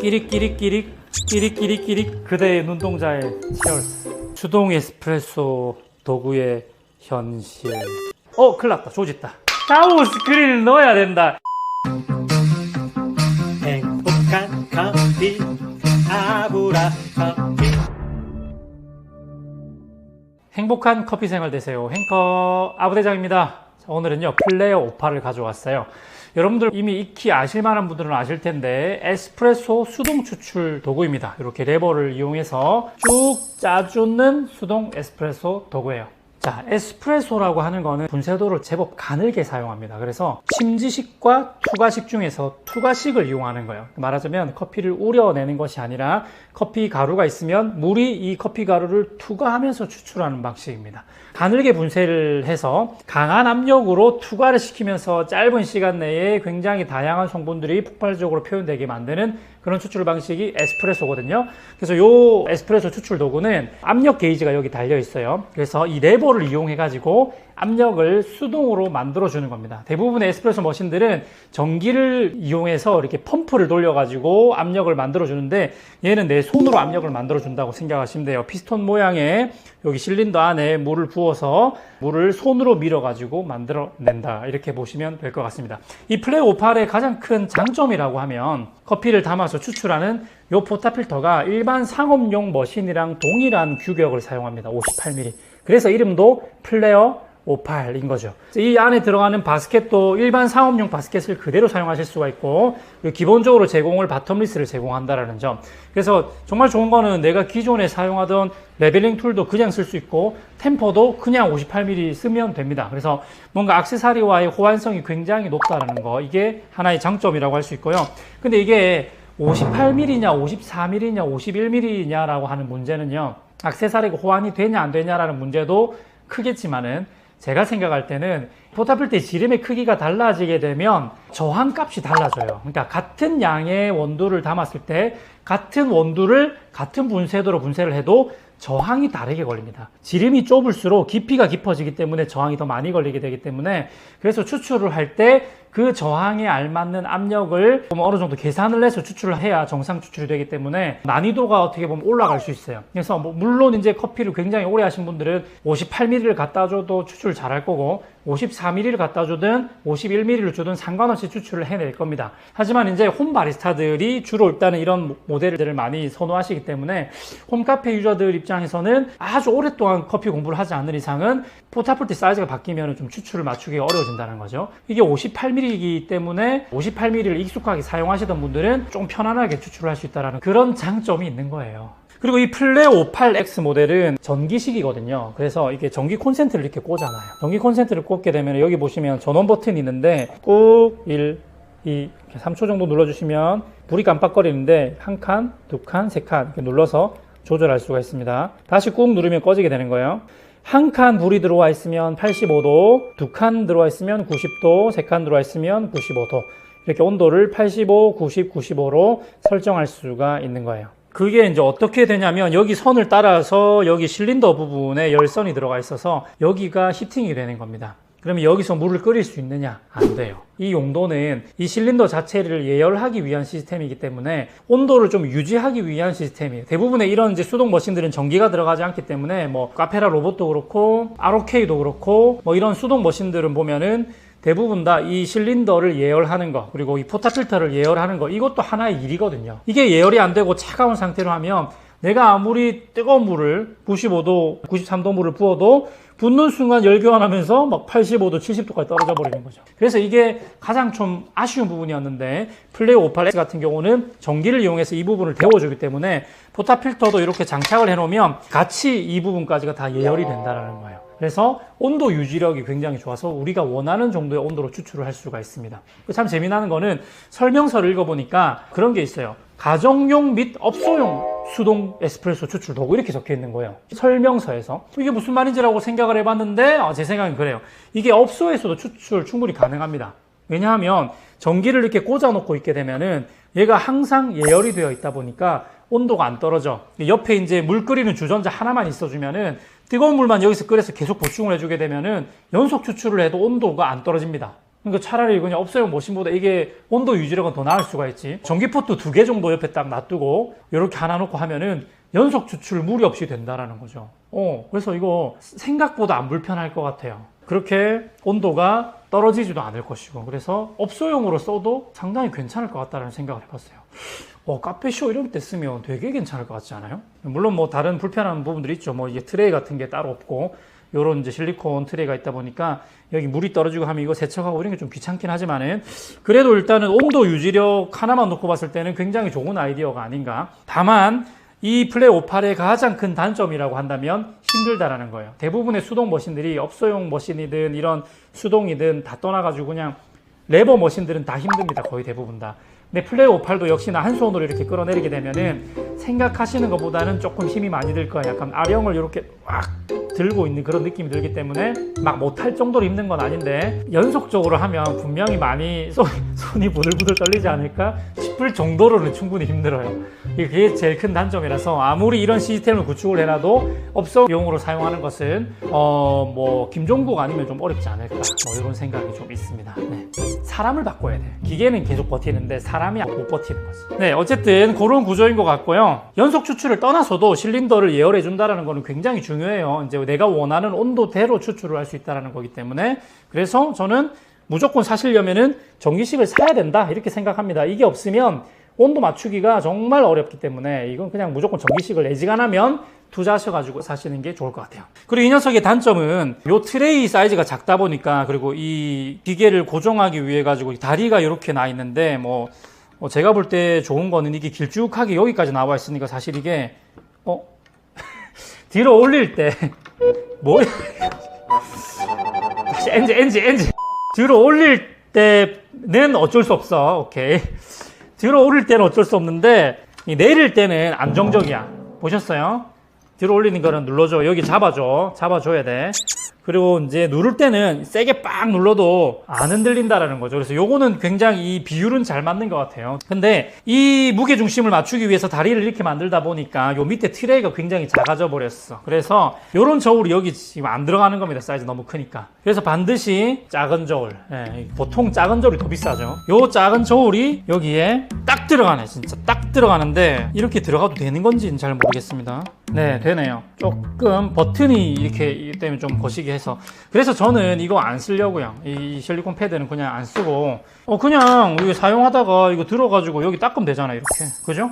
끼릭끼릭끼릭 끼릭끼릭끼릭 그대의 눈동자에 치얼스. 수동 에스프레소 도구의 현실. 큰일났다. 조짓다. 샤워 스크린을 넣어야 된다. 행복한 커피 아브라 커피. 행복한 커피 생활 되세요. 행커 아부대장입니다. 오늘은요 플레어 58을 가져왔어요. 여러분들 이미 익히 아실 만한 분들은 아실 텐데 에스프레소 수동 추출 도구입니다. 이렇게 레버를 이용해서 쭉 짜주는 수동 에스프레소 도구예요. 자, 에스프레소라고 하는 거는 분쇄도를 제법 가늘게 사용합니다. 그래서 심지식과 투과식 중에서 투과식을 이용하는 거예요. 말하자면 커피를 우려내는 것이 아니라 커피 가루가 있으면 물이 이 커피 가루를 투과하면서 추출하는 방식입니다. 가늘게 분쇄를 해서 강한 압력으로 투과를 시키면서 짧은 시간 내에 굉장히 다양한 성분들이 폭발적으로 표현되게 만드는 그런 추출 방식이 에스프레소거든요. 그래서 이 에스프레소 추출 도구는 압력 게이지가 여기 달려 있어요. 그래서 이 레버를 이용해 가지고 압력을 수동으로 만들어 주는 겁니다. 대부분의 에스프레소 머신들은 전기를 이용해서 이렇게 펌프를 돌려 가지고 압력을 만들어 주는데 얘는 내 손으로 압력을 만들어 준다고 생각하시면 돼요. 피스톤 모양의 여기 실린더 안에 물을 부어서 물을 손으로 밀어 가지고 만들어 낸다, 이렇게 보시면 될 것 같습니다. 이 플레어 58의 가장 큰 장점이라고 하면 커피를 담아서 추출하는 이 포타 필터가 일반 상업용 머신이랑 동일한 규격을 사용합니다. 58mm. 그래서 이름도 플레어 58인 거죠. 이 안에 들어가는 바스켓도 일반 상업용 바스켓을 그대로 사용하실 수가 있고, 기본적으로 제공을 바텀리스를 제공한다라는 점. 그래서 정말 좋은 거는 내가 기존에 사용하던 레벨링 툴도 그냥 쓸 수 있고 템퍼도 그냥 58mm 쓰면 됩니다. 그래서 뭔가 액세서리와의 호환성이 굉장히 높다라는 거, 이게 하나의 장점이라고 할 수 있고요. 근데 이게 58mm냐 54mm냐 51mm냐라고 하는 문제는요, 액세서리가 호환이 되냐 안 되냐라는 문제도 크겠지만은, 제가 생각할 때는 포타필터의 지름의 크기가 달라지게 되면 저항값이 달라져요. 그러니까 같은 양의 원두를 담았을 때 같은 원두를 같은 분쇄도로 분쇄를 해도 저항이 다르게 걸립니다. 지름이 좁을수록 깊이가 깊어지기 때문에 저항이 더 많이 걸리게 되기 때문에, 그래서 추출을 할 때 그 저항에 알맞는 압력을 어느 정도 계산을 해서 추출을 해야 정상 추출이 되기 때문에 난이도가 어떻게 보면 올라갈 수 있어요. 그래서 물론 이제 커피를 굉장히 오래 하신 분들은 58mm를 갖다 줘도 추출을 잘할 거고 54mm를 갖다 주든 51mm를 주든 상관없이 추출을 해낼 겁니다. 하지만 이제 홈 바리스타들이 주로 일단은 이런 모델들을 많이 선호하시기 때문에 홈카페 유저들 입장에서는 아주 오랫동안 커피 공부를 하지 않는 이상은 포타필터 사이즈가 바뀌면 좀 추출을 맞추기가 어려워진다는 거죠. 이게 58mm이기 때문에 58mm를 익숙하게 사용하시던 분들은 좀 편안하게 추출을 할 수 있다는 그런 장점이 있는 거예요. 그리고 이 플레어 58X 모델은 전기식이거든요. 그래서 이게 전기 콘센트를 이렇게 꽂아놔요. 전기 콘센트를 꽂게 되면 여기 보시면 전원 버튼이 있는데 꾹 1, 2, 3초 정도 눌러주시면 불이 깜빡거리는데 한 칸, 두 칸, 세 칸 이렇게 눌러서 조절할 수가 있습니다. 다시 꾹 누르면 꺼지게 되는 거예요. 한 칸 불이 들어와 있으면 85도, 두 칸 들어와 있으면 90도, 세 칸 들어와 있으면 95도, 이렇게 온도를 85, 90, 95로 설정할 수가 있는 거예요. 그게 이제 어떻게 되냐면 여기 선을 따라서 여기 실린더 부분에 열선이 들어가 있어서 여기가 히팅이 되는 겁니다. 그러면 여기서 물을 끓일 수 있느냐? 안 돼요. 이 용도는 이 실린더 자체를 예열하기 위한 시스템이기 때문에 온도를 좀 유지하기 위한 시스템이에요. 대부분의 이런 이제 수동 머신들은 전기가 들어가지 않기 때문에 뭐 카페라 로봇도 그렇고 ROK도 그렇고 뭐 이런 수동 머신들은 보면은 대부분 다 이 실린더를 예열하는 거, 그리고 이 포타필터를 예열하는 거, 이것도 하나의 일이거든요. 이게 예열이 안 되고 차가운 상태로 하면 내가 아무리 뜨거운 물을 95도, 93도 물을 부어도 붓는 순간 열 교환하면서 막 85도, 70도까지 떨어져 버리는 거죠. 그래서 이게 가장 좀 아쉬운 부분이었는데 플레어 58X 같은 경우는 전기를 이용해서 이 부분을 데워주기 때문에 포타필터도 이렇게 장착을 해놓으면 같이 이 부분까지가 다 예열이 된다는 거예요. 그래서 온도 유지력이 굉장히 좋아서 우리가 원하는 정도의 온도로 추출을 할 수가 있습니다. 참 재미나는 거는 설명서를 읽어보니까 그런 게 있어요. 가정용 및 업소용 수동 에스프레소 추출 도구, 이렇게 적혀 있는 거예요. 설명서에서. 이게 무슨 말인지라고 생각을 해봤는데 제 생각은 그래요. 이게 업소에서도 추출 충분히 가능합니다. 왜냐하면 전기를 이렇게 꽂아 놓고 있게 되면은 얘가 항상 예열이 되어 있다 보니까 온도가 안 떨어져. 옆에 이제 물 끓이는 주전자 하나만 있어주면은 뜨거운 물만 여기서 끓여서 계속 보충을 해주게 되면은 연속 추출을 해도 온도가 안 떨어집니다. 그러니까 차라리 그냥 업소용 머신보다 이게 온도 유지력은 더 나을 수가 있지. 전기포트 2개 정도 옆에 딱 놔두고 이렇게 하나 놓고 하면은 연속 추출 무리 없이 된다라는 거죠. 그래서 이거 생각보다 안 불편할 것 같아요. 그렇게 온도가 떨어지지도 않을 것이고, 그래서 업소용으로 써도 상당히 괜찮을 것 같다는 생각을 해봤어요. 카페쇼 이런 때 쓰면 되게 괜찮을 것 같지 않아요? 물론 뭐 다른 불편한 부분들이 있죠. 뭐 이게 트레이 같은 게 따로 없고, 요런 이제 실리콘 트레이가 있다 보니까 여기 물이 떨어지고 하면 이거 세척하고 이런 게 좀 귀찮긴 하지만은, 그래도 일단은 온도 유지력 하나만 놓고 봤을 때는 굉장히 좋은 아이디어가 아닌가. 다만 이 플레이 58의 가장 큰 단점이라고 한다면 힘들다라는 거예요. 대부분의 수동 머신들이 업소용 머신이든 이런 수동이든 다 떠나가지고 그냥 레버 머신들은 다 힘듭니다. 거의 대부분 다. 근데 플레이 58도 역시나 한 손으로 이렇게 끌어내리게 되면은 생각하시는 것보다는 조금 힘이 많이 들 거예요. 약간 아령을 이렇게 막 들고 있는 그런 느낌이 들기 때문에 막 못할 정도로 힘든 건 아닌데, 연속적으로 하면 분명히 많이 손이 부들부들 떨리지 않을까 싶을 정도로는 충분히 힘들어요. 그게 제일 큰 단점이라서 아무리 이런 시스템을 구축을 해놔도 업소용으로 사용하는 것은 뭐 김종국 아니면 좀 어렵지 않을까, 뭐 이런 생각이 좀 있습니다. 네. 사람을 바꿔야 돼. 기계는 계속 버티는데 사람이 못 버티는 거지. 네, 어쨌든 그런 구조인 것 같고요. 연속 추출을 떠나서도 실린더를 예열해 준다는 거는 굉장히 중요해요. 이제 내가 원하는 온도대로 추출을 할 수 있다는 거기 때문에, 그래서 저는 무조건 사시려면은 전기식을 사야 된다 이렇게 생각합니다. 이게 없으면 온도 맞추기가 정말 어렵기 때문에 이건 그냥 무조건 전기식을 애지간하면 투자하셔가지고 사시는 게 좋을 것 같아요. 그리고 이 녀석의 단점은 요 트레이 사이즈가 작다 보니까, 그리고 이 기계를 고정하기 위해 가지고 다리가 이렇게 나 있는데, 뭐 제가 볼 때 좋은 거는 이게 길쭉하게 여기까지 나와 있으니까 사실 이게 뒤로 올릴 때 뭐야? 엔지 뒤로 올릴 때는 어쩔 수 없어. 오케이. 뒤로 올릴 때는 어쩔 수 없는데 내릴 때는 안정적이야. 보셨어요? 뒤로 올리는 거는 눌러줘. 여기 잡아줘야 돼. 그리고 이제 누를 때는 세게 빡 눌러도 안 흔들린다라는 거죠. 그래서 요거는 굉장히 이 비율은 잘 맞는 것 같아요. 근데 이 무게 중심을 맞추기 위해서 다리를 이렇게 만들다 보니까 요 밑에 트레이가 굉장히 작아져 버렸어. 그래서 요런 저울이 여기 지금 안 들어가는 겁니다. 사이즈 너무 크니까. 그래서 반드시 작은 저울. 보통 작은 저울이 더 비싸죠. 요 작은 저울이 여기에 딱 들어가네. 진짜 딱 들어가는데 이렇게 들어가도 되는 건지는 잘 모르겠습니다. 네, 되네요. 조금 버튼이 이렇게 때문에 좀 거시기 해서. 그래서 저는 이거 안 쓰려고요. 이 실리콘 패드는 그냥 안 쓰고 그냥 이거 사용하다가 이거 들어가지고 여기 닦으면 되잖아요. 이렇게. 그죠?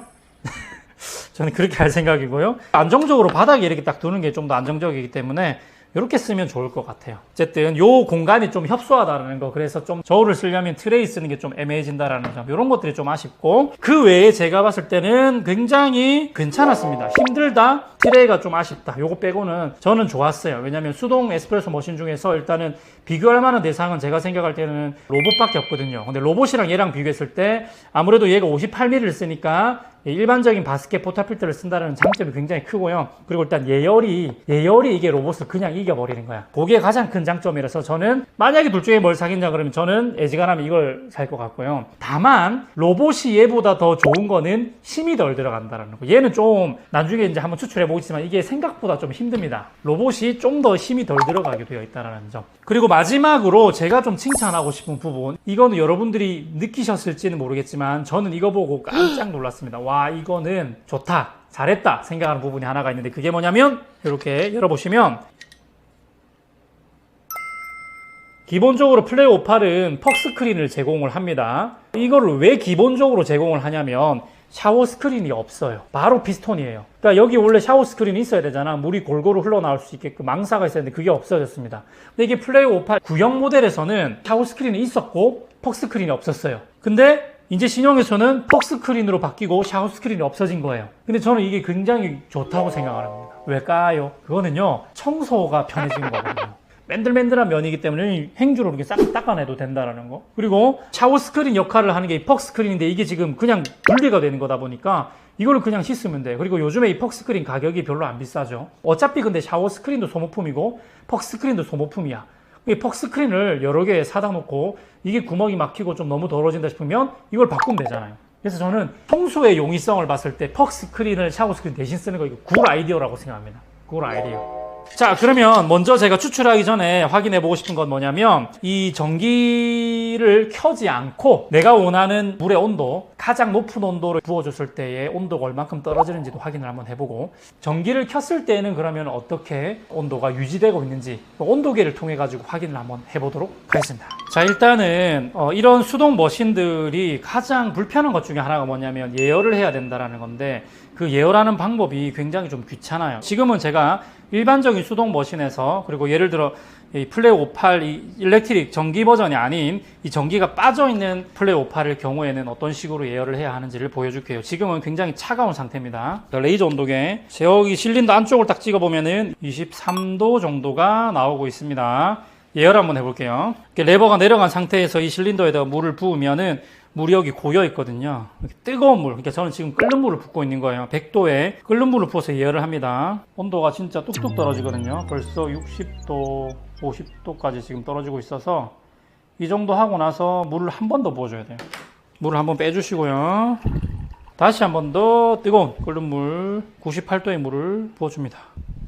저는 그렇게 할 생각이고요. 안정적으로 바닥에 이렇게 딱 두는 게 좀 더 안정적이기 때문에 이렇게 쓰면 좋을 것 같아요. 어쨌든 요 공간이 좀 협소하다는 거, 그래서 좀 저울을 쓰려면 트레이 쓰는 게 좀 애매해진다라는 점, 이런 것들이 좀 아쉽고, 그 외에 제가 봤을 때는 굉장히 괜찮았습니다. 힘들다, 트레이가 좀 아쉽다, 요거 빼고는 저는 좋았어요. 왜냐면 수동 에스프레소 머신 중에서 일단은 비교할 만한 대상은 제가 생각할 때는 로봇밖에 없거든요. 근데 로봇이랑 얘랑 비교했을 때 아무래도 얘가 58mm를 쓰니까 일반적인 바스켓 포타필터를 쓴다는 장점이 굉장히 크고요. 그리고 일단 예열이 이게 로봇을 그냥 이겨버리는 거야. 그게 가장 큰 장점이라서 저는 만약에 둘 중에 뭘 사겠냐 그러면 저는 애지간하면 이걸 살 것 같고요. 다만 로봇이 얘보다 더 좋은 거는 힘이 덜 들어간다는 거. 얘는 좀 나중에 이제 한번 추출해 보겠지만 이게 생각보다 좀 힘듭니다. 로봇이 좀 더 힘이 덜 들어가게 되어 있다는 점. 그리고 마지막으로 제가 좀 칭찬하고 싶은 부분, 이거는 여러분들이 느끼셨을지는 모르겠지만 저는 이거 보고 깜짝 놀랐습니다. 와, 이거는 좋다, 잘했다 생각하는 부분이 하나가 있는데, 그게 뭐냐면 이렇게 열어보시면 기본적으로 플레이 58은 퍽 스크린을 제공을 합니다. 이거를 왜 기본적으로 제공을 하냐면 샤워 스크린이 없어요. 바로 피스톤이에요. 그러니까 여기 원래 샤워 스크린이 있어야 되잖아. 물이 골고루 흘러나올 수 있게끔 망사가 있어야 되는데 그게 없어졌습니다. 근데 이게 플레이 58 구형 모델에서는 샤워 스크린이 있었고 퍽 스크린이 없었어요. 근데 이제 신형에서는 퍽 스크린으로 바뀌고 샤워 스크린이 없어진 거예요. 근데 저는 이게 굉장히 좋다고 생각합니다. 왜일까요? 그거는요, 청소가 편해진 거거든요. 맨들맨들한 면이기 때문에 행주로 이렇게 싹 닦아내도 된다라는 거. 그리고 샤워 스크린 역할을 하는 게 이 퍽 스크린인데 이게 지금 그냥 분리가 되는 거다 보니까 이거를 그냥 씻으면 돼. 그리고 요즘에 이 퍽 스크린 가격이 별로 안 비싸죠. 어차피 근데 샤워 스크린도 소모품이고 퍽 스크린도 소모품이야. 이 퍽 스크린을 여러 개 사다 놓고 이게 구멍이 막히고 좀 너무 더러워진다 싶으면 이걸 바꾸면 되잖아요. 그래서 저는 청소의 용이성을 봤을 때 퍽 스크린을 샤워 스크린 대신 쓰는 거 이거 굿 아이디어라고 생각합니다. 굿 아이디어. 자, 그러면 먼저 제가 추출하기 전에 확인해 보고 싶은 건 뭐냐면 이 전기를 켜지 않고 내가 원하는 물의 온도, 가장 높은 온도를 부어줬을 때의 온도가 얼만큼 떨어지는지도 확인을 한번 해보고, 전기를 켰을 때는 그러면 어떻게 온도가 유지되고 있는지 온도계를 통해 가지고 확인을 한번 해보도록 하겠습니다. 자, 일단은 이런 수동 머신들이 가장 불편한 것 중에 하나가 뭐냐면 예열을 해야 된다는 건데, 그 예열하는 방법이 굉장히 좀 귀찮아요. 지금은 제가 일반적인 수동 머신에서, 그리고 예를 들어 이 플레이 58 이 일렉트릭 전기 버전이 아닌 이 전기가 빠져있는 플레이 58의 경우에는 어떤 식으로 예열을 해야 하는지를 보여줄게요. 지금은 굉장히 차가운 상태입니다. 레이저 온도계, 여기 실린더 안쪽을 딱 찍어보면은 23도 정도가 나오고 있습니다. 예열 한번 해볼게요. 레버가 내려간 상태에서 이 실린더에다가 물을 부으면은 물이 여기 고여 있거든요. 뜨거운 물, 그러니까 저는 지금 끓는 물을 붓고 있는 거예요. 100도에 끓는 물을 부어서 예열을 합니다. 온도가 진짜 뚝뚝 떨어지거든요. 벌써 60도, 50도까지 지금 떨어지고 있어서 이 정도 하고 나서 물을 한 번 더 부어줘야 돼요. 물을 한번 빼주시고요. 다시 한 번 더 뜨거운 끓는 물, 98도의 물을 부어줍니다.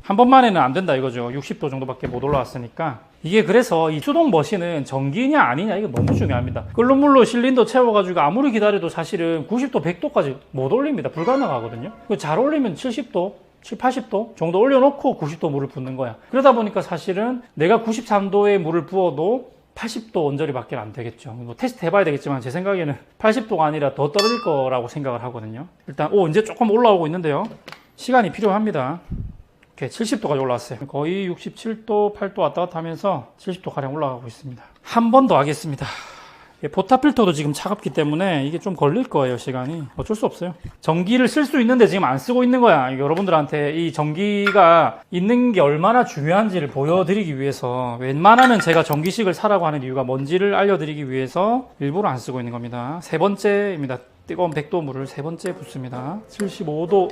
한 번만에는 안 된다 이거죠. 60도 정도밖에 못 올라왔으니까. 이게 그래서 이 수동 머신은 전기냐 아니냐 이거 너무 중요합니다. 끓는 물로 실린더 채워가지고 아무리 기다려도 사실은 90도, 100도까지 못 올립니다. 불가능하거든요. 잘 올리면 70도, 70, 80도 정도 올려놓고 90도 물을 붓는 거야. 그러다 보니까 사실은 내가 93도의 물을 부어도 80도 언저리밖에 안 되겠죠. 뭐 테스트 해봐야 되겠지만 제 생각에는 80도가 아니라 더 떨어질 거라고 생각을 하거든요. 일단 이제 조금 올라오고 있는데요. 시간이 필요합니다. 이렇게 70도까지 올라왔어요. 거의 67도, 8도 왔다 갔다 하면서 70도 가량 올라가고 있습니다. 한 번 더 하겠습니다. 포탑 필터도 지금 차갑기 때문에 이게 좀 걸릴 거예요, 시간이. 어쩔 수 없어요. 전기를 쓸 수 있는데 지금 안 쓰고 있는 거야. 여러분들한테 이 전기가 있는 게 얼마나 중요한지를 보여드리기 위해서, 웬만하면 제가 전기식을 사라고 하는 이유가 뭔지를 알려드리기 위해서 일부러 안 쓰고 있는 겁니다. 세 번째입니다. 뜨거운 100도 물을 세 번째 붓습니다. 75도.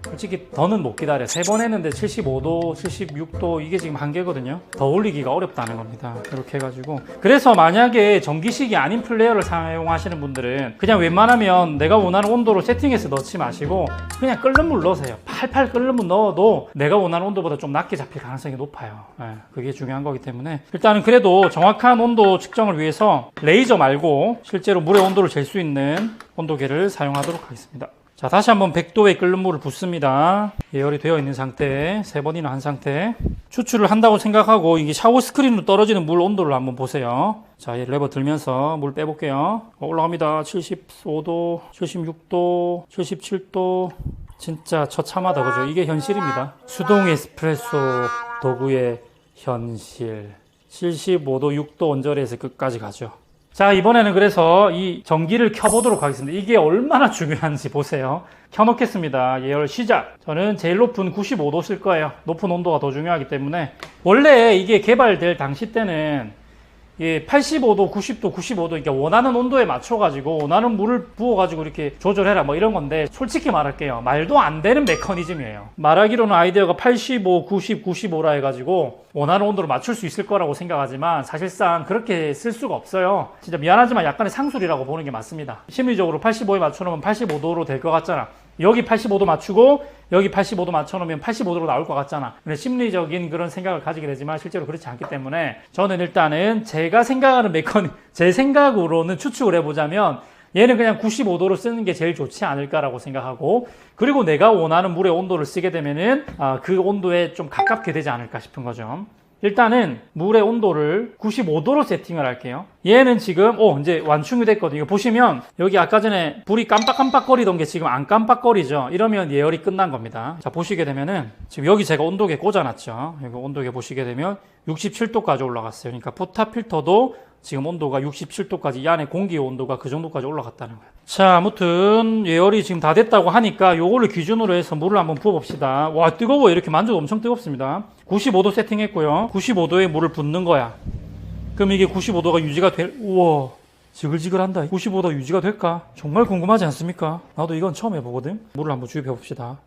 솔직히 더는 못 기다려. 3번 했는데 75도, 76도 이게 지금 한계거든요. 더 올리기가 어렵다는 겁니다. 이렇게 해가지고. 그래서 만약에 전기식이 아닌 플레이어를 사용하시는 분들은 그냥 웬만하면 내가 원하는 온도로 세팅해서 넣지 마시고 그냥 끓는 물 넣으세요. 팔팔 끓는 물 넣어도 내가 원하는 온도보다 좀 낮게 잡힐 가능성이 높아요. 그게 중요한 거기 때문에 일단은 그래도 정확한 온도 측정을 위해서 레이저 말고 실제로 물의 온도를 잴 수 있는 온도계를 사용하도록 하겠습니다. 자, 다시 한번 100도의 끓는 물을 붓습니다. 예열이 되어 있는 상태, 3번이나 한 상태. 추출을 한다고 생각하고 이게 샤워 스크린으로 떨어지는 물 온도를 한번 보세요. 자, 이 레버 들면서 물 빼볼게요. 올라갑니다. 75도, 76도, 77도. 진짜 처참하다, 그죠? 이게 현실입니다. 수동 에스프레소 도구의 현실. 75도, 6도 온절에서 끝까지 가죠. 자, 이번에는 그래서 이 전기를 켜보도록 하겠습니다. 이게 얼마나 중요한지 보세요. 켜놓겠습니다. 예열 시작. 저는 제일 높은 95도 쓸 거예요. 높은 온도가 더 중요하기 때문에. 원래 이게 개발될 당시 때는 85도, 90도, 95도, 그러니까 원하는 온도에 맞춰가지고 원하는 물을 부어가지고 이렇게 조절해라 뭐 이런 건데, 솔직히 말할게요. 말도 안 되는 메커니즘이에요. 말하기로는 아이디어가 85, 90, 95라 해가지고 원하는 온도로 맞출 수 있을 거라고 생각하지만 사실상 그렇게 쓸 수가 없어요. 진짜 미안하지만 약간의 상술이라고 보는 게 맞습니다. 심리적으로 85에 맞춰놓으면 85도로 될 것 같잖아. 여기 85도 맞추고 여기 85도 맞춰놓으면 85도로 나올 것 같잖아. 근데 심리적인 그런 생각을 가지게 되지만 실제로 그렇지 않기 때문에 저는 일단은 제가 생각하는 제 생각으로는 추측을 해보자면 얘는 그냥 95도로 쓰는 게 제일 좋지 않을까라고 생각하고, 그리고 내가 원하는 물의 온도를 쓰게 되면은 그 온도에 좀 가깝게 되지 않을까 싶은 거죠. 일단은 물의 온도를 95도로 세팅을 할게요. 얘는 지금 이제 완충이 됐거든요. 보시면 여기 아까 전에 불이 깜빡깜빡거리던 게 지금 안 깜빡거리죠. 이러면 예열이 끝난 겁니다. 자, 보시게 되면은 지금 여기 제가 온도계 꽂아놨죠. 여기 온도계 보시게 되면 67도까지 올라갔어요. 그러니까 포탑 필터도 지금 온도가 67도까지, 이 안에 공기 온도가 그 정도까지 올라갔다는 거예요. 자, 아무튼 예열이 지금 다 됐다고 하니까 요거를 기준으로 해서 물을 한번 부어봅시다. 와, 뜨거워요. 이렇게 만져도 엄청 뜨겁습니다. 95도 세팅했고요. 95도에 물을 붓는 거야. 그럼 이게 95도가 유지가 우와, 지글지글한다. 95도 유지가 될까? 정말 궁금하지 않습니까? 나도 이건 처음 해보거든. 물을 한번 주입해 봅시다.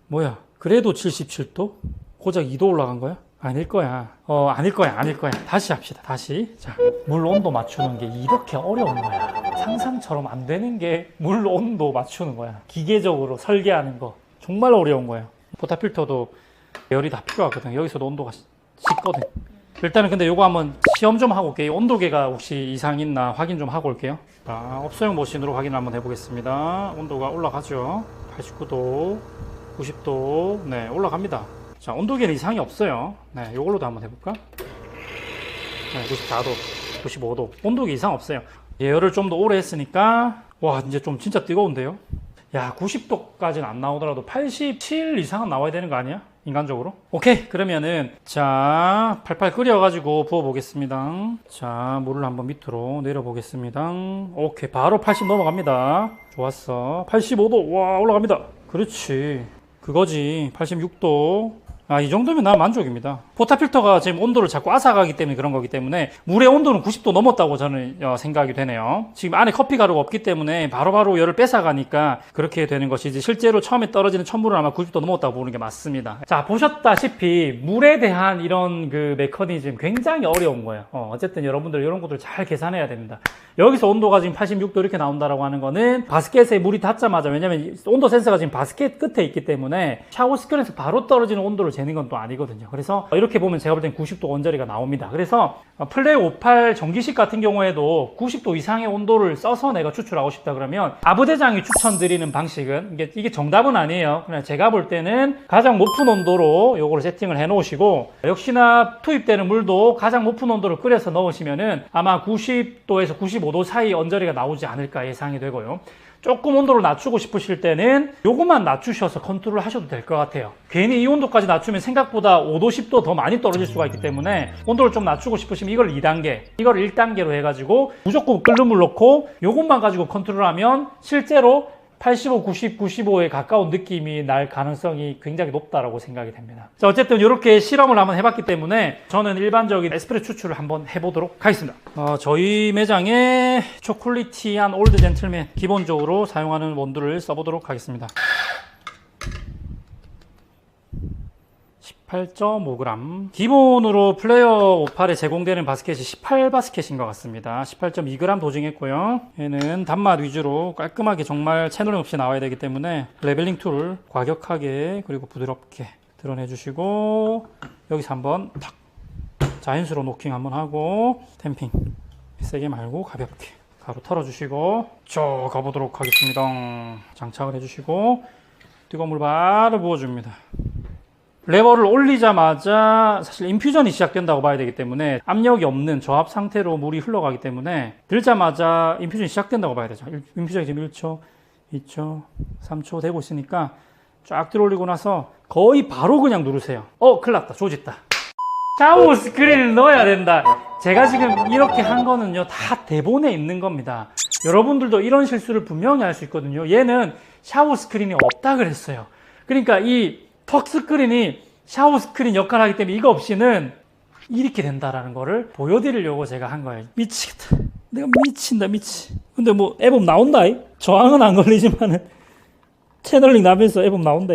뭐야, 그래도 77도? 고작 2도 올라간 거야? 아닐 거야. 아닐 거야. 다시 합시다. 다시. 자, 물 온도 맞추는 게 이렇게 어려운 거야. 상상처럼 안 되는 게 물 온도 맞추는 거야. 기계적으로 설계하는 거. 정말 어려운 거야. 포타 필터도 열이 다 필요하거든. 여기서도 온도가 식거든. 일단은 근데 요거 한번 시험 좀 하고 올게요. 온도계가 혹시 이상 있나 확인 좀 하고 올게요. 자, 업소용 머신으로 확인 한번 해보겠습니다. 온도가 올라가죠. 89도, 90도, 네, 올라갑니다. 자, 온도계는 이상이 없어요. 네, 요걸로도 한번 해볼까? 네, 94도, 95도. 온도계 이상 없어요. 예열을 좀 더 오래 했으니까, 와, 이제 좀 진짜 뜨거운데요? 야, 90도까지는 안 나오더라도 87 이상은 나와야 되는 거 아니야? 인간적으로? 오케이, 그러면은 자, 팔팔 끓여가지고 부어 보겠습니다. 자, 물을 한번 밑으로 내려 보겠습니다. 오케이, 바로 80 넘어갑니다. 좋았어. 85도, 와, 올라갑니다. 그렇지, 그거지. 86도. 아, 이 정도면 나 만족입니다. 포타 필터가 지금 온도를 자꾸 앗아가기 때문에 그런 거기 때문에 물의 온도는 90도 넘었다고 저는 생각이 되네요. 지금 안에 커피 가루가 없기 때문에 바로바로 열을 뺏어가니까 그렇게 되는 것이지, 실제로 처음에 떨어지는 첨물은 아마 90도 넘었다고 보는 게 맞습니다. 자, 보셨다시피 물에 대한 이런 그 메커니즘 굉장히 어려운 거예요. 어쨌든 여러분들 이런 것들 잘 계산해야 됩니다. 여기서 온도가 지금 86도 이렇게 나온다라고 하는 거는 바스켓에 물이 닿자마자, 왜냐면 온도 센서가 지금 바스켓 끝에 있기 때문에 샤워 스크린에서 바로 떨어지는 온도를 재는 건 또 아니거든요. 그래서 이렇게 보면 제가 볼 땐 90도 언저리가 나옵니다. 그래서 플레어 58 전기식 같은 경우에도 90도 이상의 온도를 써서 내가 추출하고 싶다 그러면 아부대장이 추천드리는 방식은, 이게 정답은 아니에요. 그냥 제가 볼 때는 가장 높은 온도로 요거를 세팅을 해 놓으시고, 역시나 투입되는 물도 가장 높은 온도를 끓여서 넣으시면은 아마 90도에서 95도 사이 언저리가 나오지 않을까 예상이 되고요. 조금 온도를 낮추고 싶으실 때는 요것만 낮추셔서 컨트롤 하셔도 될 것 같아요. 괜히 이 온도까지 낮추면 생각보다 5도 10도 더 많이 떨어질 수가 있기 때문에 온도를 좀 낮추고 싶으시면 이걸 2단계, 이걸 1단계로 해가지고 무조건 끓는 물 넣고 요것만 가지고 컨트롤하면 실제로 85, 90, 95에 가까운 느낌이 날 가능성이 굉장히 높다라고 생각이 됩니다. 자, 어쨌든 이렇게 실험을 한번 해봤기 때문에 저는 일반적인 에스프레소 추출을 한번 해보도록 하겠습니다. 저희 매장에 초콜릿티한 올드 젠틀맨 기본적으로 사용하는 원두를 써보도록 하겠습니다. 18.5g. 기본으로 플레어 58에 제공되는 바스켓이 18바스켓인 것 같습니다. 18.2g 도징했고요. 얘는 단맛 위주로 깔끔하게 정말 채널링 없이 나와야 되기 때문에 레벨링 툴을 과격하게 그리고 부드럽게 드러내 주시고, 여기서 한번 탁 자연스러운 노킹 한번 하고, 탬핑 세게 말고 가볍게 가루 털어주시고 쭉 가보도록 하겠습니다. 장착을 해주시고 뜨거운 물 바로 부어줍니다. 레버를 올리자마자 사실 인퓨전이 시작된다고 봐야 되기 때문에 압력이 없는 저압 상태로 물이 흘러가기 때문에 들자마자 인퓨전이 시작된다고 봐야 되죠. 인퓨전이 지금 1초, 2초, 3초 되고 있으니까 쫙 들어올리고 나서 거의 바로 그냥 누르세요. 큰일 났다. 조짓다. 샤워 스크린을 넣어야 된다. 제가 지금 이렇게 한 거는요, 다 대본에 있는 겁니다. 여러분들도 이런 실수를 분명히 할 수 있거든요. 얘는 샤워 스크린이 없다 그랬어요. 그러니까 이 턱 스크린이 샤워 스크린 역할을 하기 때문에 이거 없이는 이렇게 된다라는 거를 보여드리려고 제가 한 거예요. 미치겠다. 내가 미친다, 미치. 근데 뭐 앨범 나온다. 저항은 안 걸리지만은 채널링 나면서 앨범 나온다.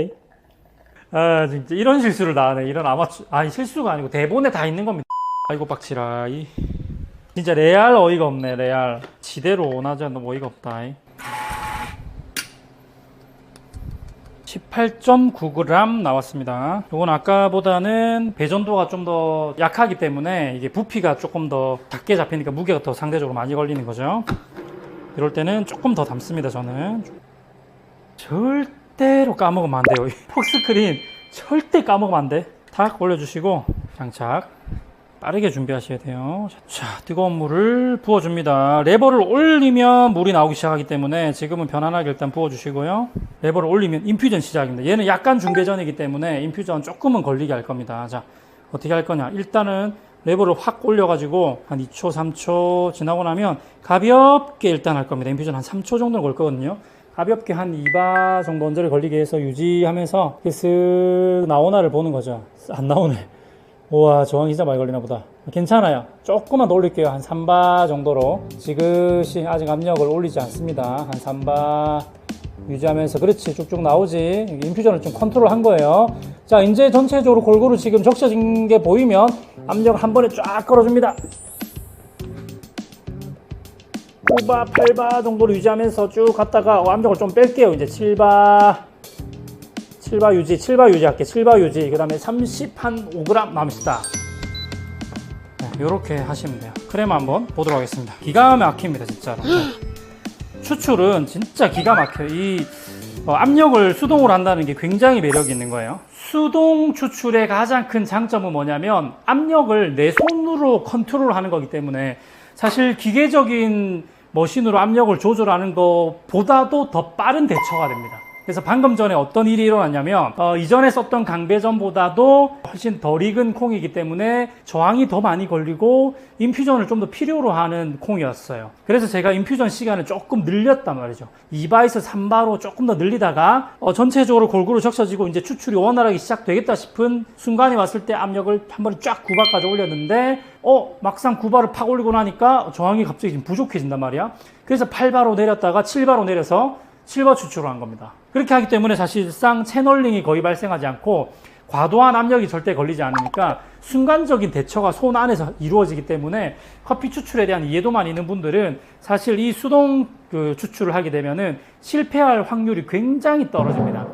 아, 진짜 이런 실수를 다 하네. 이런 아니 실수가 아니고 대본에 다 있는 겁니다. 아이고 빡치라. 진짜 레알 어이가 없네. 레알 지대로 원하지 않는 어이가 없다. 18.9g 나왔습니다. 이건 아까보다는 배전도가 좀 더 약하기 때문에 이게 부피가 조금 더 작게 잡히니까 무게가 더 상대적으로 많이 걸리는 거죠. 이럴 때는 조금 더 담습니다. 저는 절대로 까먹으면 안 돼요. 폭스크린 절대 까먹으면 안 돼. 탁 올려주시고 장착 빠르게 준비하셔야 돼요. 자, 뜨거운 물을 부어줍니다. 레버를 올리면 물이 나오기 시작하기 때문에 지금은 편안하게 일단 부어주시고요. 레버를 올리면 인퓨전 시작입니다. 얘는 약간 중계전이기 때문에 인퓨전 조금은 걸리게 할 겁니다. 자, 어떻게 할 거냐. 일단은 레버를 확 올려가지고 한 2초, 3초 지나고 나면 가볍게 일단 할 겁니다. 인퓨전 한 3초 정도는 걸 거거든요. 가볍게 한 2바 정도 언저리 걸리게 해서 유지하면서 슥 나오나를 보는 거죠. 안 나오네. 우와, 저항 진짜 많이 걸리나 보다. 괜찮아요. 조금만 더 올릴게요. 한 3바 정도로. 지그시 아직 압력을 올리지 않습니다. 한 3바 유지하면서. 그렇지, 쭉쭉 나오지. 인퓨전을 좀 컨트롤 한 거예요. 자, 이제 전체적으로 골고루 지금 적셔진 게 보이면 압력을 한 번에 쫙 걸어줍니다. 9바, 8바 정도로 유지하면서 쭉 갔다가 압력을 좀 뺄게요. 이제 7바 7바 유지, 7바 유지할게. 7바 유지. 그 다음에 30한5g 남읍시다. 이렇게 하시면 돼요. 크렘 한번 보도록 하겠습니다. 기가 막힙니다, 진짜로. 추출은 진짜 기가 막혀요. 이 압력을 수동으로 한다는 게 굉장히 매력이 있는 거예요. 수동 추출의 가장 큰 장점은 뭐냐면 압력을 내 손으로 컨트롤하는 거기 때문에 사실 기계적인 머신으로 압력을 조절하는 것보다도 더 빠른 대처가 됩니다. 그래서 방금 전에 어떤 일이 일어났냐면 이전에 썼던 강배전보다도 훨씬 덜 익은 콩이기 때문에 저항이 더 많이 걸리고 인퓨전을 좀 더 필요로 하는 콩이었어요. 그래서 제가 인퓨전 시간을 조금 늘렸단 말이죠. 2바에서 3바로 조금 더 늘리다가 전체적으로 골고루 적셔지고 이제 추출이 원활하게 시작되겠다 싶은 순간이 왔을 때 압력을 한 번에 쫙 9바까지 올렸는데 막상 9바를 팍 올리고 나니까 저항이 갑자기 좀 부족해진단 말이야. 그래서 8바로 내렸다가 7바로 내려서 7바 추출을 한 겁니다. 그렇게 하기 때문에 사실상 채널링이 거의 발생하지 않고 과도한 압력이 절대 걸리지 않으니까 순간적인 대처가 손 안에서 이루어지기 때문에 커피 추출에 대한 이해도만 있는 분들은 사실 이 수동 추출을 하게 되면은 실패할 확률이 굉장히 떨어집니다.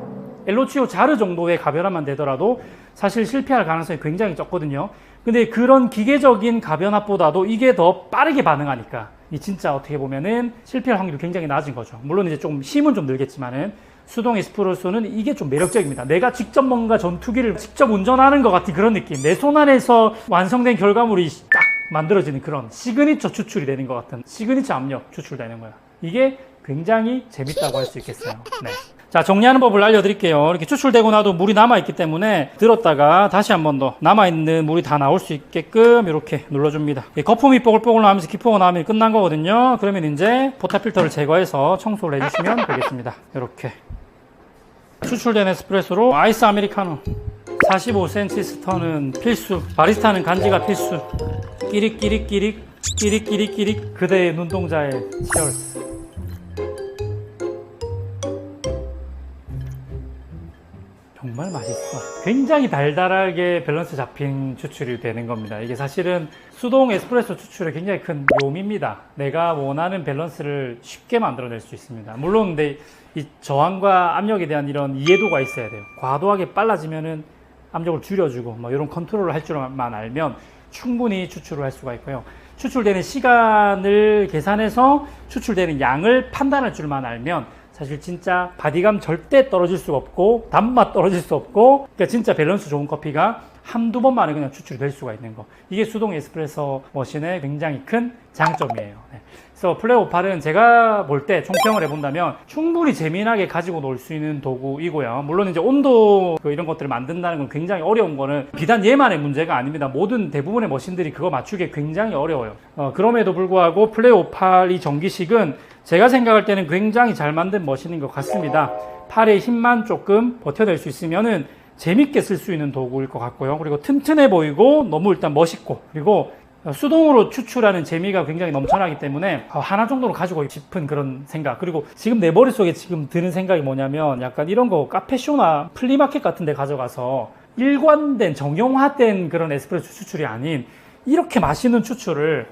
엘로치오 자르 정도의 가변화만 되더라도 사실 실패할 가능성이 굉장히 적거든요. 근데 그런 기계적인 가변압보다도 이게 더 빠르게 반응하니까 이 진짜 어떻게 보면은 실패할 확률이 굉장히 낮은 거죠. 물론 이제 좀 힘은 좀 늘겠지만은 수동 에스프레소는 이게 좀 매력적입니다. 내가 직접 뭔가 전투기를 직접 운전하는 것 같은 그런 느낌. 내 손 안에서 완성된 결과물이 딱 만들어지는 그런 시그니처 추출이 되는 것 같은 시그니처 압력 추출되는 거야. 이게 굉장히 재밌다고 할 수 있겠어요. 네. 자, 정리하는 법을 알려드릴게요. 이렇게 추출되고 나도 물이 남아있기 때문에 들었다가 다시 한 번 더 남아있는 물이 다 나올 수 있게끔 이렇게 눌러줍니다. 거품이 뽀글뽀글 나면서 기포가 나면 끝난 거거든요. 그러면 이제 포타 필터를 제거해서 청소를 해주시면 되겠습니다. 이렇게 추출된 에스프레소로 아이스 아메리카노 45cm 스터는 필수, 바리스타는 간지가 필수. 끼릭끼릭끼릭 끼릭끼릭끼릭 그대의 눈동자에 치얼스. 정말 맛있어. 굉장히 달달하게 밸런스 잡힌 추출이 되는 겁니다. 이게 사실은 수동 에스프레소 추출의 굉장히 큰 묘미입니다. 내가 원하는 밸런스를 쉽게 만들어낼 수 있습니다. 물론 근데 이 저항과 압력에 대한 이런 이해도가 있어야 돼요. 과도하게 빨라지면은 압력을 줄여주고 뭐 이런 컨트롤을 할 줄만 알면 충분히 추출을 할 수가 있고요. 추출되는 시간을 계산해서 추출되는 양을 판단할 줄만 알면 사실 진짜 바디감 절대 떨어질 수가 없고 단맛 떨어질 수 없고 그러니까 진짜 밸런스 좋은 커피가 한두 번 만에 그냥 추출이 될 수가 있는 거. 이게 수동 에스프레소 머신의 굉장히 큰 장점이에요. 네. 그래서 플레오8은 제가 볼 때 총평을 해본다면 충분히 재미나게 가지고 놀 수 있는 도구이고요. 물론 이제 온도 이런 것들을 만든다는 건 굉장히 어려운 거는 비단 얘만의 문제가 아닙니다. 모든 대부분의 머신들이 그거 맞추기 굉장히 어려워요. 그럼에도 불구하고 플레오8 이 전기식은 제가 생각할 때는 굉장히 잘 만든 머신인 것 같습니다. 팔의 힘만 조금 버텨낼 수 있으면은 재밌게 쓸 수 있는 도구일 것 같고요. 그리고 튼튼해 보이고 너무 일단 멋있고 그리고 수동으로 추출하는 재미가 굉장히 넘쳐나기 때문에 하나 정도는 가지고 싶은 그런 생각. 그리고 지금 내 머릿속에 지금 드는 생각이 뭐냐면 약간 이런 거 카페쇼나 플리마켓 같은 데 가져가서 일관된 정형화된 그런 에스프레소 추출이 아닌 이렇게 맛있는 추출을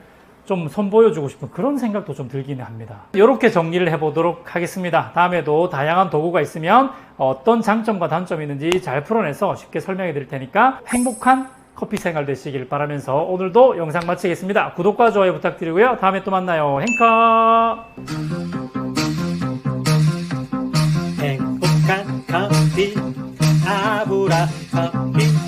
좀 선보여주고 싶은 그런 생각도 좀 들기는 합니다. 이렇게 정리를 해보도록 하겠습니다. 다음에도 다양한 도구가 있으면 어떤 장점과 단점이 있는지 잘 풀어내서 쉽게 설명해 드릴 테니까 행복한 커피 생활 되시길 바라면서 오늘도 영상 마치겠습니다. 구독과 좋아요 부탁드리고요. 다음에 또 만나요. 행커! 행복한 커피 아브라 커피